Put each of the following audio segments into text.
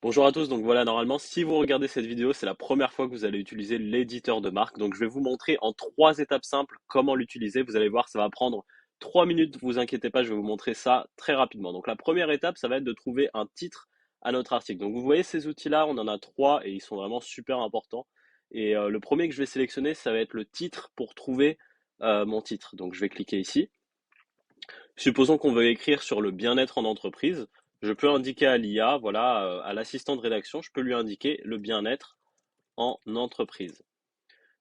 Bonjour à tous, donc voilà, normalement, si vous regardez cette vidéo, c'est la première fois que vous allez utiliser l'éditeur de marque. Donc je vais vous montrer en 3 étapes simples comment l'utiliser. Vous allez voir, ça va prendre 3 minutes, vous inquiétez pas, je vais vous montrer ça très rapidement. Donc la première étape, ça va être de trouver un titre à notre article. Donc vous voyez ces outils-là, on en a trois et ils sont vraiment super importants. Et le premier que je vais sélectionner, ça va être le titre pour trouver mon titre. Donc je vais cliquer ici. Supposons qu'on veut écrire sur le bien-être en entreprise. Je peux indiquer à l'IA, voilà, à l'assistant de rédaction, je peux lui indiquer le bien-être en entreprise.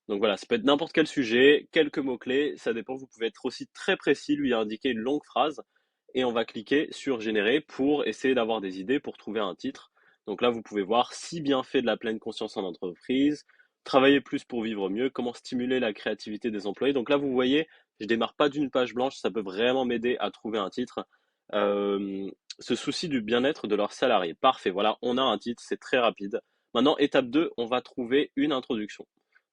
Donc voilà, ça peut être n'importe quel sujet, quelques mots-clés, ça dépend. Vous pouvez être aussi très précis, lui indiquer une longue phrase et on va cliquer sur générer pour essayer d'avoir des idées pour trouver un titre. Donc là, vous pouvez voir si bien fait de la pleine conscience en entreprise, travailler plus pour vivre mieux, comment stimuler la créativité des employés. Donc là, vous voyez, je démarre pas d'une page blanche, ça peut vraiment m'aider à trouver un titre. Euh, Ce souci du bien-être de leurs salariés. Parfait, voilà, on a un titre, c'est très rapide. Maintenant, étape 2, on va trouver une introduction.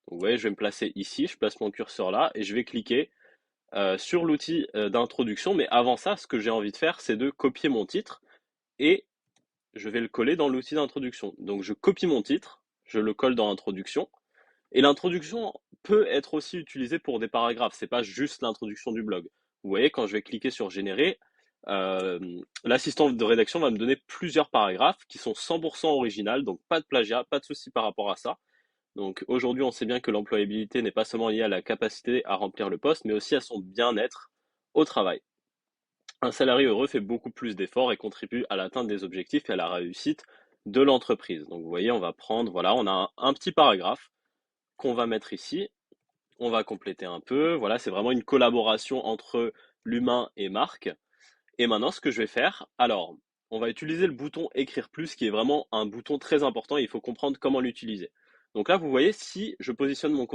Donc, vous voyez, je vais me placer ici, je place mon curseur là et je vais cliquer sur l'outil d'introduction. Mais avant ça, ce que j'ai envie de faire, c'est de copier mon titre et je vais le coller dans l'outil d'introduction. Donc, je copie mon titre, je le colle dans l'introduction. Et l'introduction peut être aussi utilisée pour des paragraphes. C'est pas juste l'introduction du blog. Vous voyez, quand je vais cliquer sur générer, euh, l'assistant de rédaction va me donner plusieurs paragraphes qui sont 100% originales, donc pas de plagiat, pas de souci par rapport à ça. Donc aujourd'hui, on sait bien que l'employabilité n'est pas seulement liée à la capacité à remplir le poste, mais aussi à son bien-être au travail. Un salarié heureux fait beaucoup plus d'efforts et contribue à l'atteinte des objectifs et à la réussite de l'entreprise. Donc vous voyez, on va prendre, voilà, on a un petit paragraphe qu'on va mettre ici. On va compléter un peu. Voilà, c'est vraiment une collaboration entre l'humain et Marc. Et maintenant, ce que je vais faire, alors, on va utiliser le bouton écrire plus, qui est vraiment un bouton très important et il faut comprendre comment l'utiliser. Donc là, vous voyez, si je positionne mon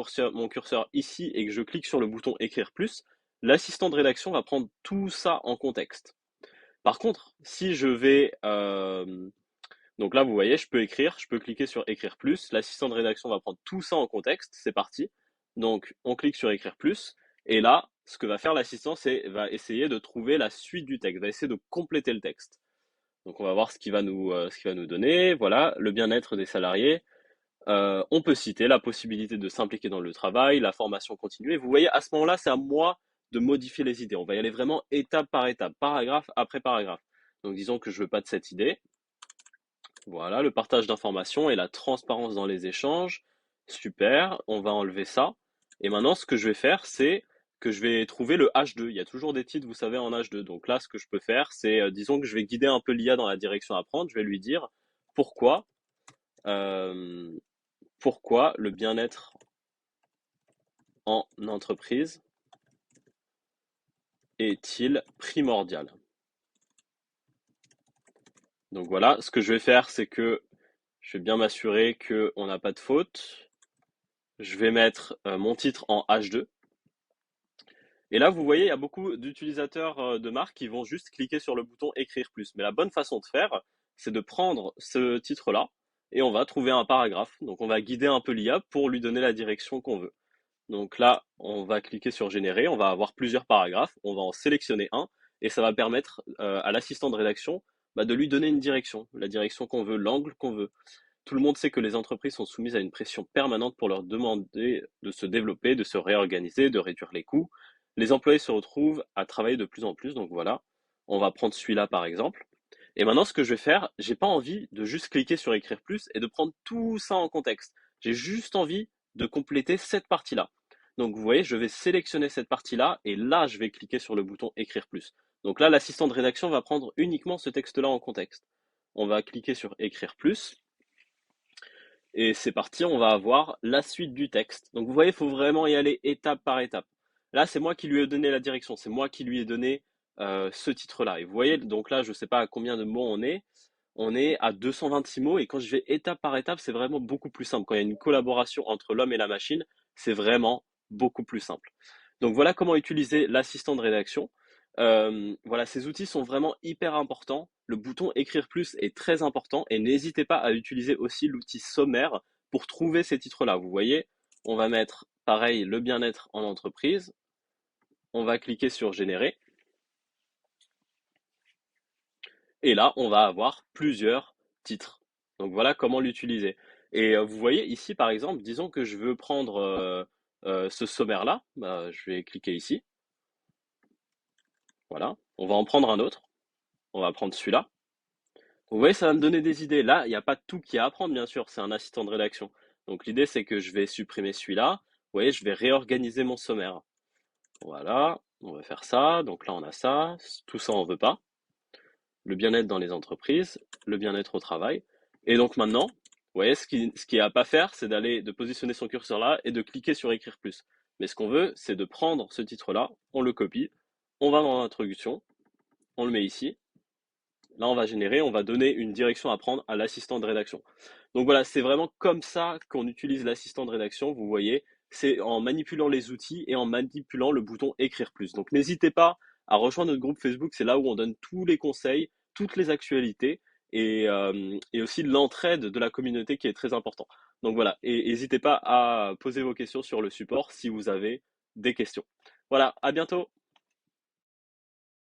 curseur ici et que je clique sur le bouton écrire plus, l'assistant de rédaction va prendre tout ça en contexte. Par contre, si je vais, donc là, vous voyez, je peux écrire, je peux cliquer sur écrire plus, l'assistant de rédaction va prendre tout ça en contexte, c'est parti. Donc, on clique sur écrire plus, et là, ce que va faire l'assistant, c'est va essayer de trouver la suite du texte, va essayer de compléter le texte. Donc, on va voir ce qu'il va nous donner. Voilà, le bien-être des salariés. On peut citer la possibilité de s'impliquer dans le travail, la formation continue. Et vous voyez, à ce moment-là, c'est à moi de modifier les idées. On va y aller vraiment étape par étape, paragraphe après paragraphe. Donc, disons que je veux pas de cette idée. Voilà, le partage d'informations et la transparence dans les échanges. Super, on va enlever ça. Et maintenant, ce que je vais faire, c'est que je vais trouver le H2. Il y a toujours des titres, vous savez, en H2. Donc là, ce que je peux faire, c'est, disons que je vais guider un peu l'IA dans la direction à prendre. Je vais lui dire pourquoi, euh, pourquoi le bien-être en entreprise est-il primordial. Donc voilà, ce que je vais faire, c'est que je vais bien m'assurer qu'on n'a pas de faute. Je vais mettre mon titre en H2. Et là, vous voyez, il y a beaucoup d'utilisateurs de marque qui vont juste cliquer sur le bouton écrire plus. Mais la bonne façon de faire, c'est de prendre ce titre-là et on va trouver un paragraphe. Donc, on va guider un peu l'IA pour lui donner la direction qu'on veut. Donc là, on va cliquer sur générer, on va avoir plusieurs paragraphes, on va en sélectionner un et ça va permettre à l'assistant de rédaction de lui donner une direction, la direction qu'on veut, l'angle qu'on veut. Tout le monde sait que les entreprises sont soumises à une pression permanente pour leur demander de se développer, de se réorganiser, de réduire les coûts. Les employés se retrouvent à travailler de plus en plus, donc voilà, on va prendre celui-là par exemple. Et maintenant, ce que je vais faire, j'ai pas envie de juste cliquer sur écrire plus et de prendre tout ça en contexte. J'ai juste envie de compléter cette partie-là. Donc vous voyez, je vais sélectionner cette partie-là et là, je vais cliquer sur le bouton écrire plus. Donc là, l'assistant de rédaction va prendre uniquement ce texte-là en contexte. On va cliquer sur écrire plus. Et c'est parti, on va avoir la suite du texte. Donc vous voyez, il faut vraiment y aller étape par étape. Là, c'est moi qui lui ai donné la direction, c'est moi qui lui ai donné ce titre-là. Et vous voyez, donc là, je ne sais pas à combien de mots on est. On est à 226 mots et quand je vais étape par étape, c'est vraiment beaucoup plus simple. Quand il y a une collaboration entre l'homme et la machine, c'est vraiment beaucoup plus simple. Donc voilà comment utiliser l'assistant de rédaction. Voilà, ces outils sont vraiment hyper importants. Le bouton écrire plus est très important et n'hésitez pas à utiliser aussi l'outil sommaire pour trouver ces titres-là. Vous voyez, on va mettre pareil le bien-être en entreprise. On va cliquer sur générer et là, on va avoir plusieurs titres. Donc voilà comment l'utiliser. Et vous voyez ici, par exemple, disons que je veux prendre ce sommaire-là. Bah, je vais cliquer ici. Voilà. On va en prendre un autre. On va prendre celui-là. Vous voyez, ça va me donner des idées. Là, il n'y a pas tout qui est à apprendre, bien sûr. C'est un assistant de rédaction. Donc l'idée, c'est que je vais supprimer celui-là. Vous voyez, je vais réorganiser mon sommaire. Voilà. On va faire ça. Donc là, on a ça. Tout ça, on veut pas. Le bien-être dans les entreprises, le bien-être au travail. Et donc maintenant, vous voyez, ce qui est à pas faire, c'est de positionner son curseur là et de cliquer sur écrire plus. Mais ce qu'on veut, c'est de prendre ce titre-là, on le copie, on va dans l'introduction, on le met ici. Là, on va générer, on va donner une direction à prendre à l'assistant de rédaction. Donc voilà, c'est vraiment comme ça qu'on utilise l'assistant de rédaction. Vous voyez, c'est en manipulant les outils et en manipulant le bouton écrire plus. Donc n'hésitez pas à rejoindre notre groupe Facebook. C'est là où on donne tous les conseils, toutes les actualités et aussi l'entraide de la communauté qui est très important. Donc voilà, et n'hésitez pas à poser vos questions sur le support si vous avez des questions. Voilà, à bientôt.